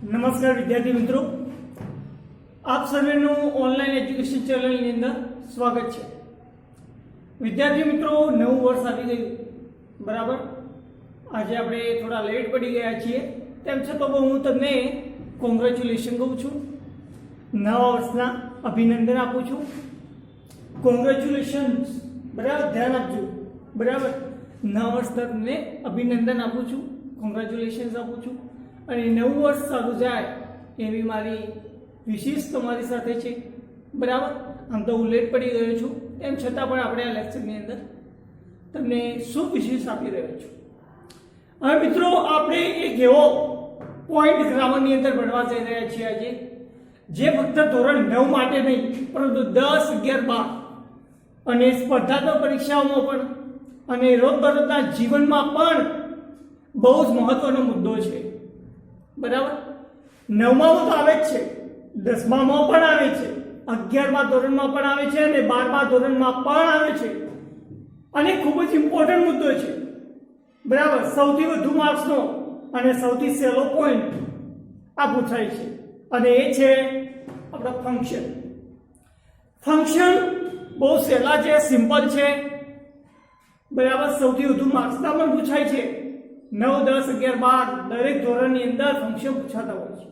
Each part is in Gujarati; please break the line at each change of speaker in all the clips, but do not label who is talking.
નમસ્કાર વિદ્યાર્થી મિત્રો, આપ સર્વેનું ઓનલાઈન એજ્યુકેશન ચેનલની અંદર સ્વાગત છે. વિદ્યાર્થી મિત્રો, નવું વર્ષ આવી ગયું, બરાબર. આજે આપણે થોડા લેટ પડી ગયા છીએ, તેમ છતાં હું તમને કોંગ્રેચ્યુલેશન કહું છું, નવા વર્ષના અભિનંદન આપું છું. કોંગ્રેચ્યુલેશન્સ, બરાબર, ધ્યાન આપજો, બરાબર. નવા વર્ષ તમને અભિનંદન આપું છું, કોંગ્રેચ્યુલેશન્સ આપું છું. અને નવું વર્ષ સારું જાય એવી મારી વિશેષ તમારી સાથે છે, બરાબર. આમ તો હું લેટ પડી ગયો છું, તેમ છતાં પણ આપણે આ લેક્ચરની અંદર તમને શું વિશેષ આપી રહ્યો છું. હવે મિત્રો, આપણે એક એવો પોઈન્ટ ગ્રામરની અંદર ભણવા જઈ રહ્યા છીએ આજે, જે ફક્ત ધોરણ 9 માટે નહીં, પરંતુ 10, 11, 12 અને સ્પર્ધાત્મક પરીક્ષાઓમાં પણ અને રોજબરોજના જીવનમાં પણ બહુ જ મહત્વનો મુદ્દો છે, બરાબર. 9માં તો આવે જ છે, 10માં પણ આવે છે, 11મા ધોરણમાં પણ આવે છે અને 12મા ધોરણમાં પણ આવે છે. અને ખૂબ જ ઇમ્પોર્ટન્ટ મુદ્દો છે, બરાબર. સૌથી વધુ માર્ક્સનો અને સૌથી સહેલો પોઈન્ટ આ પૂછાય છે, અને એ છે આપણા ફંક્શન. ફંક્શન બહુ સહેલા છે, સિમ્પલ છે, બરાબર. સૌથી વધુ માર્ક્સના પણ પૂછાય છે. 9, 10, 11, 12 દરેક ધોરણની અંદર ફંક્શન પૂછાતા હોય છે,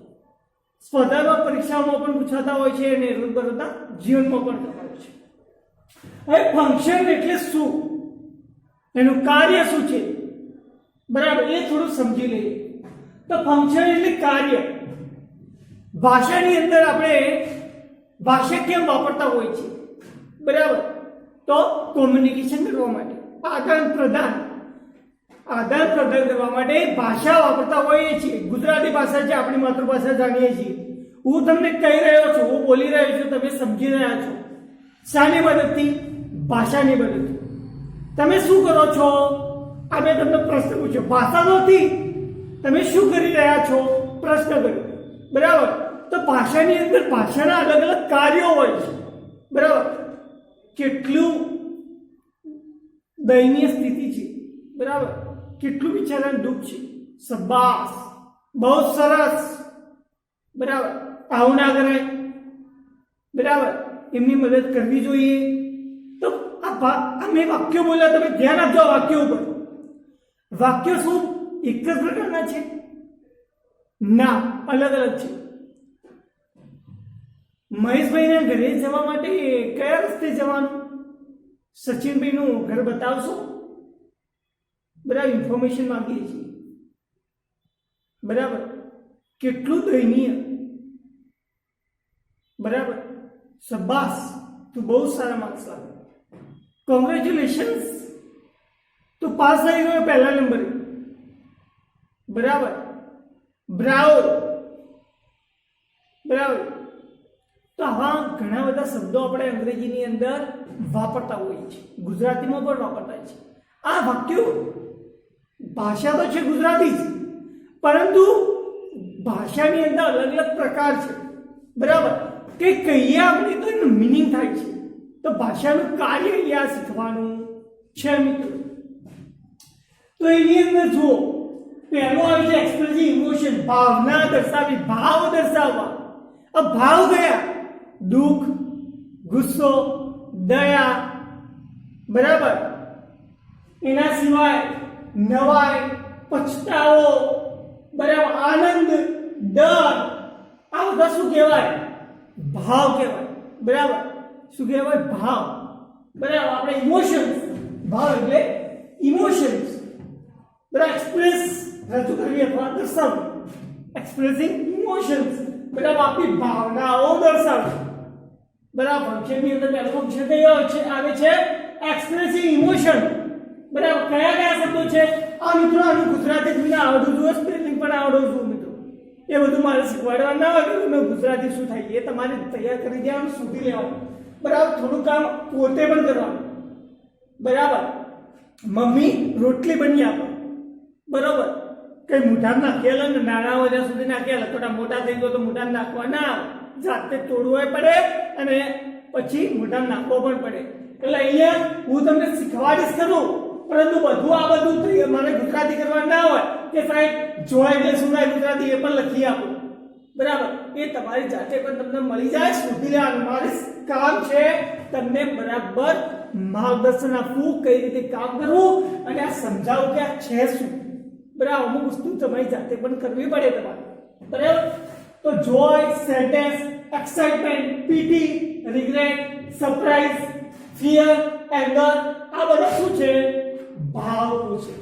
સ્પર્ધાત્મક પરીક્ષાઓમાં પણ પૂછાતા હોય છે અને રોજબરોજના જીવનમાં પણ થતા હોય છે. હવે ફંક્શન એટલે શું, એનું કાર્ય શું છે, બરાબર, એ થોડું સમજી લઈએ. તો ફંક્શન એટલે કાર્ય. ભાષાની અંદર આપણે ભાષા કેમ વાપરતા હોય છે, બરાબર, તો કોમ્યુનિકેશન કરવા માટે, આદાન પ્રદાન કરવા માટે ભાષા વાપરતા હોઈએ છીએ. ગુજરાતી ભાષા છે, આપણી માતૃભાષા જાણીએ છીએ. હું તમને કહી રહ્યો છું, હું બોલી રહ્યો છું, તમે સમજી રહ્યા છો. શાની મદદથી? ભાષાની મદદથી. તમે શું કરો છો? આ મેં તમને પ્રશ્ન પૂછ્યો, ભાષા નથી, તમે શું કરી રહ્યા છો? પ્રશ્ન કર્યો, બરાબર. તો ભાષાની અંદર ભાષાના અલગ અલગ કાર્યો હોય છે, બરાબર. કેટલું દયનીય સ્થિતિ છે, બરાબર, કેટલું બિચારાને દુઃખ છે. શાબાશ, બહુ સરસ, બરાબર. આવું ના કરાય, બરાબર, એમની મદદ કરવી જોઈએ. તો અમે વાક્યો બોલ્યા, તમે ધ્યાન આપજો વાક્યો ઉપર. વાક્યો શું એક જ પ્રકારના છે? ના, અલગ અલગ છે. મહેશભાઈના ઘરે જવા માટે કયા રસ્તે જવાનું? સચિનભાઈનું ઘર બતાવશો? બરાબર, ઇન્ફોર્મેશન માંગીએ છીએ, બરાબર. કેટલું દયનીય, બરાબર. શાબાશ, તું બહુ સારા માર્ક્સ લાવે, કોંગ્રેચ્યુલેશન્સ, તું પાસ થઈ ગયો પહેલા નંબરે, બરાબર. બ્રાવો, બરાબર. તો આવા ઘણા બધા શબ્દો આપણે અંગ્રેજીની અંદર વાપરતા હોઈએ છીએ, ગુજરાતીમાં પણ વાપરતા છે. આ વાક્યો ભાષા તો છે ગુજરાતી જ, પરંતુ ભાષાની અંદર અલગ અલગ પ્રકાર છે, બરાબર. કે કહીએ આપણે તો એનું મિનિંગ થાય છે. તો ભાષાનું કાર્ય અહીંયા શીખવાનું છે મિત્રો. તો એની અંદર જુઓ, પહેલો આવે છે એક્સપ્રેસિવ ઇમોશન, ભાવના દર્શાવી, ભાવ દર્શાવવા. આ ભાવ કયા? દુઃખ, ગુસ્સો, દયા, બરાબર. એના સિવાય નવાઈ, પછતાવો, બરાબર, આનંદ, ડર, આ બધા શું કહેવાય? ભાવ કહેવાય, બરાબર. શું કહેવાય? ભાવ, બરાબર. આપણે ઇમોશન્સ, ભાવ એટલે ઇમોશન્સ, બરાબર. એક્સપ્રેસ રજૂ કરવી અથવા દર્શાવવી, એક્સપ્રેસિંગ ઇમોશન્સ, બરાબર. આપણી ભાવનાઓ દર્શાવવી, બરાબર. ફંક્શનની અંદર પહેલું ફંક્શન કયું આવે છે? એક્સપ્રેસિવ ઇમોશન, બરાબર. કયા કયા શબ્દો છે આ મિત્રો? આનું ગુજરાતી જ આવડું જોઈએ, સ્પેલિંગ પણ આવડું છું મિત્રો. એ બધું મારે શીખવાડવા ના હોય કે ગુજરાતી શું થાય એ તમારે તૈયાર કરી દેવાનું, શોધી લેવાનું, બરાબર. થોડું કામ પોતે પણ કરવાનું, બરાબર. મમ્મી રોટલી બની આપે, બરાબર. કઈ મોઢામાં નાખેલા ને નાના વધ્યા સુધી નાખેલા, થોડા મોટા થઈ ગયો તો મોઢામાં નાખવા ના, જાતે તોડવો પડે અને પછી મોઢામાં નાખવો પણ પડે. એટલે અહીંયા હું તમને શીખવાડીશ કરું, પરંતુ બધું આ બધું મને ગુજરાતી કરવા ના હોય કે સાહેબ જોવાય એટલે શું ગુજરાતી એ પણ લખી આપો, બરાબર, એ તમારી જાતે પણ તમને મળી જાય, શોધી લેવાનું. મારું કામ છે તમને બરાબર માર્ગદર્શન આપવું, કઈ રીતે કામ કરવું અને આ સમજાવું કે આ છે શું. બરાબર, અમુક વસ્તુ તમારી જાતે પણ કરવી પડે તમારે. બરાબર, તો joy, sadness, excitement, pity, regret, surprise, fear, anger, આ બધા શું છે? ભાવ છે.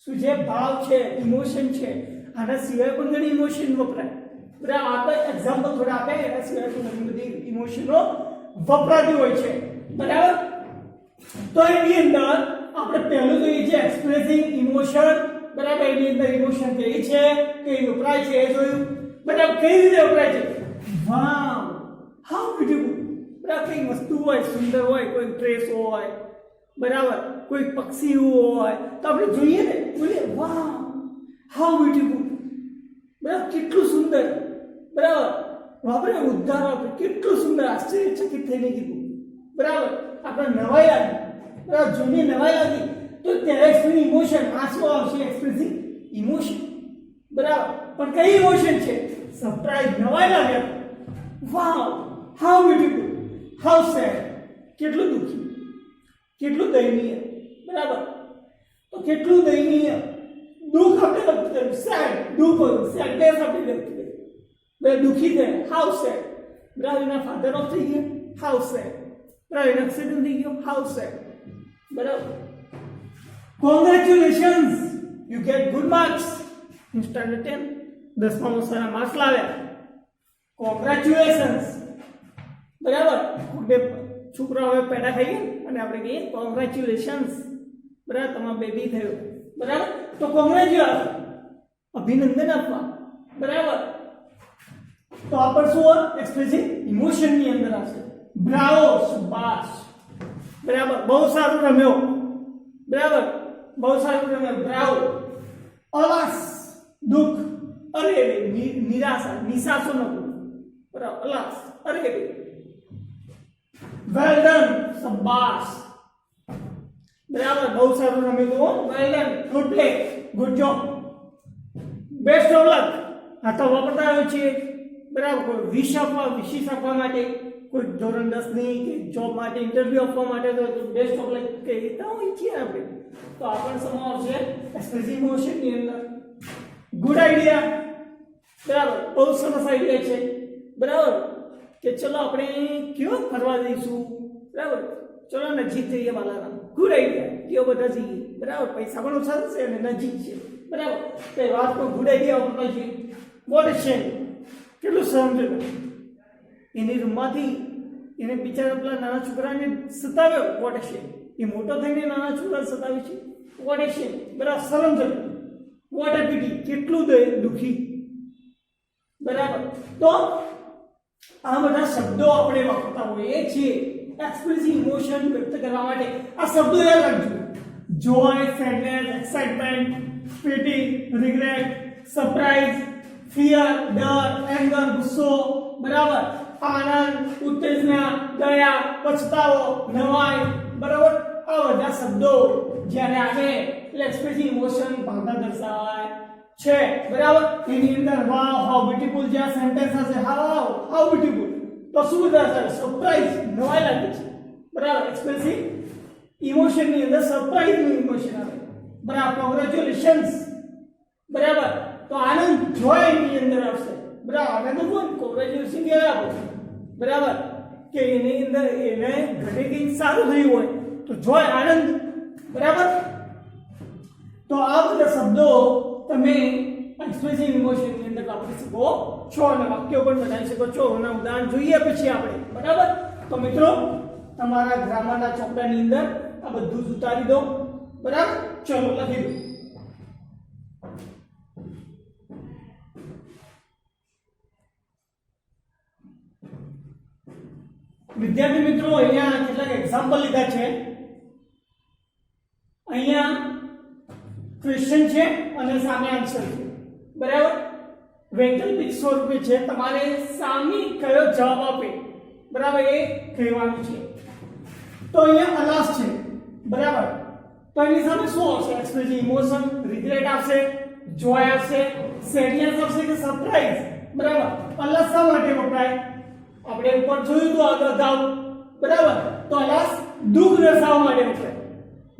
શું છે? ભાવ છે, ઇમોશન છે. આના સિવાય પણ ઘણી ઇમોશન વપરાય. બરાબર, આ તો એક્ઝામ્પલ થોડા આપે, એના સિવાય પણ ઘણી બધી ઇમોશનો વપરાતી હોય છે. બરાબર, તો એની અંદર આપણે પહેલું જોઈએ છે એક્સપ્રેસિંગ ઇમોશન. બરાબર, એની અંદર ઇમોશન કઈ છે, કઈ વપરાય છે એ જોયું. બરાબર, કઈ રીતે વપરાય છે? વાવ, હાઉ બ્યુટીફુલ. બરાબર, કઈ વસ્તુ હોય, સુંદર હોય, કોઈ ડ્રેસ હોય, બરાબર, કોઈ પક્ષી હોય, તો આપણે જોઈએ ને, બોલીએ વાવ, હાઉ બ્યુટીફુલ. બરાબર, કેટલું સુંદર. બરાબર, આપણે ઉદ્ધાર આપણે કેટલું સુંદર, આશ્ચર્યચકિત થઈને કીધું. બરાબર, આપણે નવાઈ લાગી. બરાબર, જોઈને નવાઈ લાગી તો ત્યારે એક્સપ્રેસિંગ ઇમોશન, આંસુ આવશે, એક્સપ્રેસિંગ ઇમોશન. બરાબર, પણ કઈ ઇમોશન છે? સરપ્રાઈઝ, નવાઈ લાગે. વાવ, હાઉ બ્યુટીફુલ. હાઉ સેડ, કેટલું દુઃખી, કેટલું દયનીય. બરાબર, તો કેટલું દયનીય. દુઃખ આપણે વ્યક્ત કર્યું, સેડ, દુઃખ હોય, સેડનેસ આપણે વ્યક્ત કરી. બે દુઃખી છે, હાઉ સેડ. બરાબર, એના ફાધર ઓફ થઈ ગયા, હાઉ સેડ. બરાબર, એનો એક્સિડન્ટ થઈ ગયો, હાઉ સેડ. બરાબર, congratulations, you get good marks in standard 10. 10માં સારા માર્ક્સ લાવ્યા, કોંગ્રેચ્યુલેશન્સ. બરાબર, બે છોકરાઓ હવે પેદા થઈ ગયા અને આપણે કહીએ કોંગ્રેચ્યુલેશન્સ. બરાબર, તમારો બેબી થયો. બરાબર, તો કોંગ્રેચ્યુલેશન, અભિનંદન આપવા. બરાબર, તો આ પર શું હોય? એક્સપ્રેસિંગ ઇમોશન ની અંદર આવશે. બ્રાવો, શાબાશ. બરાબર, બહુ સારું રમ્યો. બરાબર, બહુ સારું રમ્યો, બ્રાવો. અલાસ, દુઃખ. અરે નિરાશા, નિશાસો ન કરો. બરાબર, અલાસ, અરે વેલ ડન, શાબાશ. બરાબર, બહુ સારું રમ્યું તો well done, good play, good job, best of luck. આ તો વાપરતા આવ્યો છે. બરાબર, કોઈ વિશ આપવા માટે, કોઈ ધોરણ 10 ની કે જોબ માટે ઇન્ટરવ્યુ આપવા માટે તો બેસ્ટ ઓફ લક કહેતા હોય છે આપણે. તો આ પણ સમાવેશ છે એક્સપ્રેસિવ ઇમોશન ની અંદર. Good idea. બરાબર, બહુ સરસ આઈડિયા છે. બરાબર, કે ચલો આપણે કયો ફરવા જઈશું. બરાબર, ચલો નજીક જઈએ બાલારામ. ગુડ આઈડિયા, કયો બધા જઈએ. બરાબર, પૈસા પણ ઓછા થશે અને નજીક છે. બરાબર, તો એ વાત પર ગુડ આઈડિયા વાપરતા છે. વોટ છે, કેટલું સમજે. એની રૂમમાંથી એને બિચારા પેલા નાના છોકરાને સતાવ્યો. વોટ છે, એ મોટો થઈને નાના છોકરાને સતાવે છે. વોટ છે, બરાબર, શરમજનક. વોટ એ પીટી, કેટલું દુઃખી. બરાબર, તો આ બધા શબ્દો આપણે વાપરતા હોઈએ છીએ એક્સપ્રેસિવ ઇમોશન વ્યક્ત કરવા માટે. આ શબ્દો યાદ રાખજો. Joy, sadness, excitement, pity, regret, surprise, fear, ડર, એંગર, ગુસ્સો. બરાબર, આનંદ, ઉત્તેજના, દયા, પછતાવો, નવાઈ. બરાબર, આ બધા શબ્દો જ્યારે આવે એટલે એક્સપ્રેસિવ ઇમોશન ભાવના દર્શાવાય છે. બરાબર, એની અંદર વાવ, હાઉ બ્યુટીફુલ જે સેન્ટેન્સ હશે, હાઉ બ્યુટીફુલ, તો શું દર્શાવે? સરપ્રાઈઝ, નવાઈ લાગે છે. બરાબર, એક્સપ્રેસિવ ઇમોશન ની અંદર સરપ્રાઈઝ નું ઇમોશન આવે. બરાબર, કોંગ્રેચ્યુલેશન્સ. બરાબર, તો આનંદ, જોય ની અંદર આવશે. બરાબર, આનંદ કોણ? કોંગ્રેચ્યુલેશન કે આપો. બરાબર, કે એની અંદર એને ઘરે કંઈક સારું થયું હોય તો જોય, આનંદ. બરાબર, તો આ બધા શબ્દો તમે એક્સપ્રેસિવ ઇમોશન ની અંદર વાપરી શકો છો અને વાક્યો પણ બનાવી શકો છો. અને ઉદાહરણ જોઈએ પછી આપણે. બરાબર, તો મિત્રો તમારા ગ્રામરના ચોપડાની અંદર આ બધું જ ઉતારી દો. બરાબર, ચલો લખી દો. વિદ્યાર્થી મિત્રો, અહીંયા કેટલાક એક્ઝામ્પલ લીધા છે. અહીંયા ક્વેશ્ચન છે અને સામે આન્સર છે. બરાબર, વૈકલ્પિક સ્વરૂપે છે. તમારે સામે કયો જવાબ આપે, બરાબર, એ કહેવાનું છે. તો અહીંયા અલાસ છે. બરાબર, તો એની સામે શું આવશે? એક્સપ્રેસિવ ઇમોશન, રિગ્રેટ આવશે, જોય આવશે, સેડનેસ આવશે કે સરપ્રાઈઝ? બરાબર. અલાસ શા માટે વપરાય? આપણે ઉપર જોયું તો અગાઉ, બરાબર. તો અલાસ દુઃખ દર્શાવવા માટે વપરાય.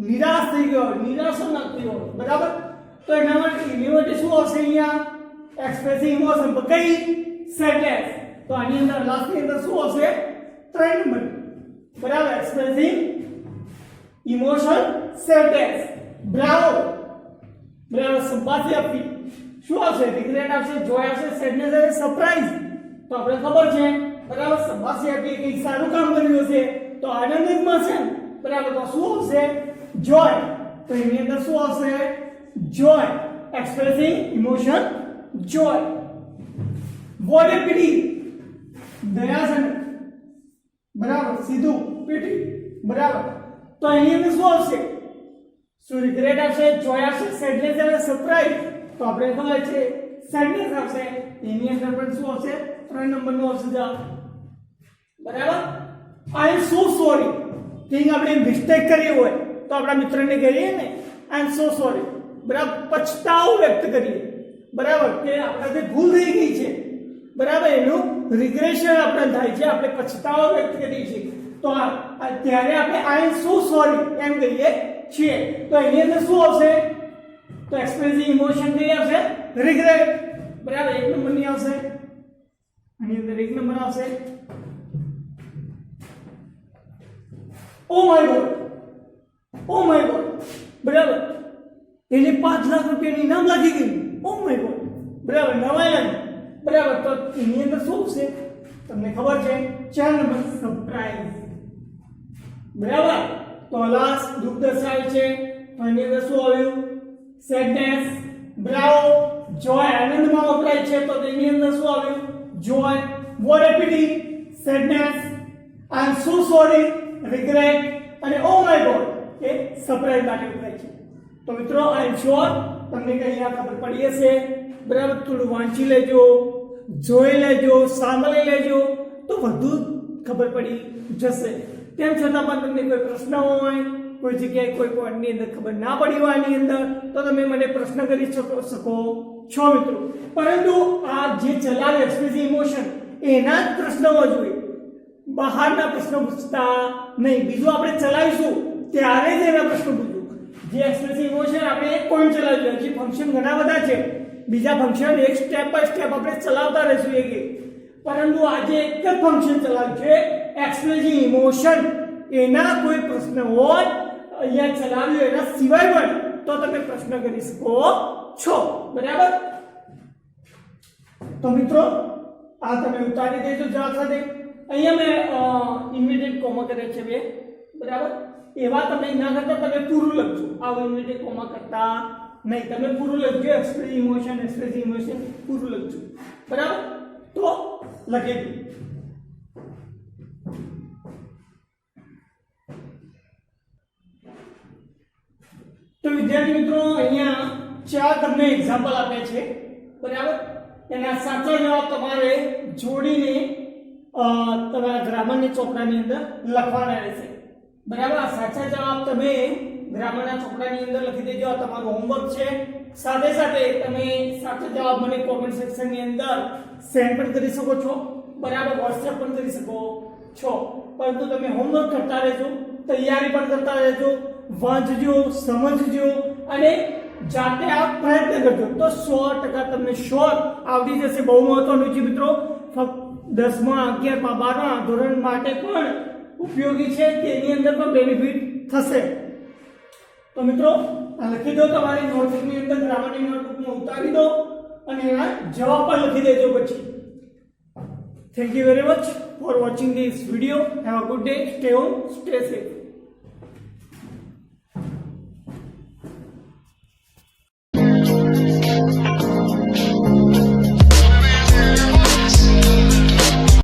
નિરાશ થઈ ગયો, નિરાશો ના થયો, બરાબર. તો એના માટે શું આવશે અહીંયા? Expressing emotion. કઈ? સેડનેસ. તો આની અંદર લાસ્ટની અંદર શું આવશે? 3 નંબર, બરાબર. Expressing emotion, sadness. બ્રાવો, બરાબર. સંપાસી આપી શું આવશે? રિગ્રેટ આવશે, જોય આવશે, સેડનેસ આવશે, સરપ્રાઈઝ. તો આપણે ખબર છે, બરાબર. સંપાસી આપી કંઈક સારું કામ કર્યું હશે તો આનંદ જ મળશે, બરાબર. તો શું આવશે? જોય. તો એની અંદર શું આવશે? જોય. એક્સપ્રેસિંગ ઇમોશન, જોય. વોટ એ પીટી, દયાજનક, બરાબર. સીધું, પીટી, બરાબર. તો એની અંદર શું આવશે? શું રિગ્રેટ આવશે, જોય આવશે, સેડનેસ આવશે, સરપ્રાઈઝ. તો આપણે ખબર છે સેડનેસ આવશે. એની અંદર પણ શું આવશે? 3 નંબરનો આવશે જવાબ, બરાબર. આઈ એમ સો સોરી. કંઈક આપણે મિસ્ટેક કરી હોય તો આપણા મિત્રને કહીએ ને આઈ એમ સો સોરી, બરાબર. પછતાવો વ્યક્ત કરીએ, બરાબર, કે આપણાથી ભૂલ થઈ ગઈ છે, બરાબર. એનું રિગ્રેશન આપણે થાય છે, આપણે પછતાવો વ્યક્ત કરીએ છીએ. તો ત્યારે આપણે આઈ એમ સો સોરી એમ કહીએ છીએ. તો એની અંદર શું આવશે? તો એક્સપ્રેસિવ ઇમોશન કઈ આવશે? રિગ્રેટ, બરાબર. 1 નંબરની આવશે. આની અંદર 1 નંબર આવશે. Oh my God, oh my God, બરાબર. એને 5 લાખ રૂપિયાની ઇનામ લાગી ગયું. ઓ માય ગોડ, બરાબર. નવાઈ લાગી, બરાબર. તો એની અંદર શું આવશે? તમને ખબર છે 4 નંબર, સરપ્રાઈઝ, બરાબર. તો અલાસ દુઃખ દર્શાવે છે. તો એની અંદર શું આવ્યું? સેડનેસ, બ્રાવો, જોય આનંદમાં વપરાય છે. તો તેની અંદર શું આવ્યું? જોય. વોટ એ પીટી, સેડનેસ. આઈ એમ સો સોરી, રિગ્રેટ. અને oh my God A surprise માટે વપરાય છે. તો મિત્રો આઈ એમ શ્યોર તમને કઈ અહીંયા ખબર પડી હશે, બરાબર. થોડું વાંચી લેજો, જોઈ લેજો, સાંભળી લેજો તો વધુ ખબર પડી જશે. તેમ છતાં પણ તમને કોઈ પ્રશ્ન હોય, કોઈ જગ્યાએ કોઈ પોઈન્ટની અંદર ખબર ના પડી હોય આની અંદર, તો તમે મને પ્રશ્ન કરી શકો છો મિત્રો. પરંતુ આ જે ચલાવે એક્સપ્રેસિવ ઇમોશન એના જ પ્રશ્નો જોઈએ, બહારના પ્રશ્નો પૂછતા નહીં. બીજું આપણે ચલાવીશું ત્યારે જ એના પ્રશ્નો પૂછવું. જે એક્સપ્રેસિવ ઇમોશન આપણે એક પોઈન્ટ ચલાવ્યું, હજી ફંક્શન ઘણા બધા છે, બીજા ફંક્શન એક સ્ટેપ બાય સ્ટેપ આપણે ચલાવતા રહીશું એક. પરંતુ આજે એક જ ફંક્શન ચલાવ્યું છે એક્સપ્રેસિવ ઇમોશન. એના કોઈ પ્રશ્ન હોય અહીંયા ચલાવ્યું એના સિવાય પણ તો તમે પ્રશ્ન કરી શકો છો, બરાબર. તો મિત્રો આ તમે ઉતારી દેજો જવાબ સાથે. અહીંયા મેં ઇન્વર્ટેડ કોમા કર્યા છે 2, બરાબર. એવા તમે ના કરતા તમે પૂરું લખજો, આવું ઇન્વર્ટેડ કોમા કરતા નહીં. તમે પૂરું લખજો, એક્સપ્રેસિવ ઇમોશન પૂરું લખજો, બરાબર. તો લખી દો. તો વિદ્યાર્થી મિત્રો અહીંયા 4 તમને એક્ઝામ્પલ આપ્યા છે, બરાબર. એના સાચો જવાબ તમારે જોડીને તમારા ગ્રામરની ચોપડાની અંદર લખવાના રહેશે, બરાબર. આ સાચા જવાબ તમે ગ્રામરના ચોપડાની અંદર લખી દેજો. આ તમારું હોમવર્ક છે. સાથે સાથે તમે સાચા જવાબ મને કોમેન્ટ સેક્શનની અંદર સેન્ડ પણ કરી શકો છો, બરાબર. વોટ્સએપ પણ કરી શકો છો. પરંતુ તમે હોમવર્ક કરતા રહેજો, તૈયારી પણ કરતા રહેજો, વાંચજો, સમજજો અને જાતે આપ પ્રયત્ન કરજો તો 100% તમને શ્યોર આવડી જશે. બહુ મહત્વનું છે મિત્રો. ફક્ત 10મા 11મા 12મા ધોરણ માટે પણ ઉપયોગી છે, તેની અંદર પણ બેનિફિટ થશે. તો મિત્રો આ લખી દો તમારી નોટબુકની અંદર, ગ્રામરની નોટબુકમાં ઉતારી દો અને એના જવાબ પણ લખી દેજો પછી. Thank you very much for watching this video. Have a good day. Stay home, stay safe.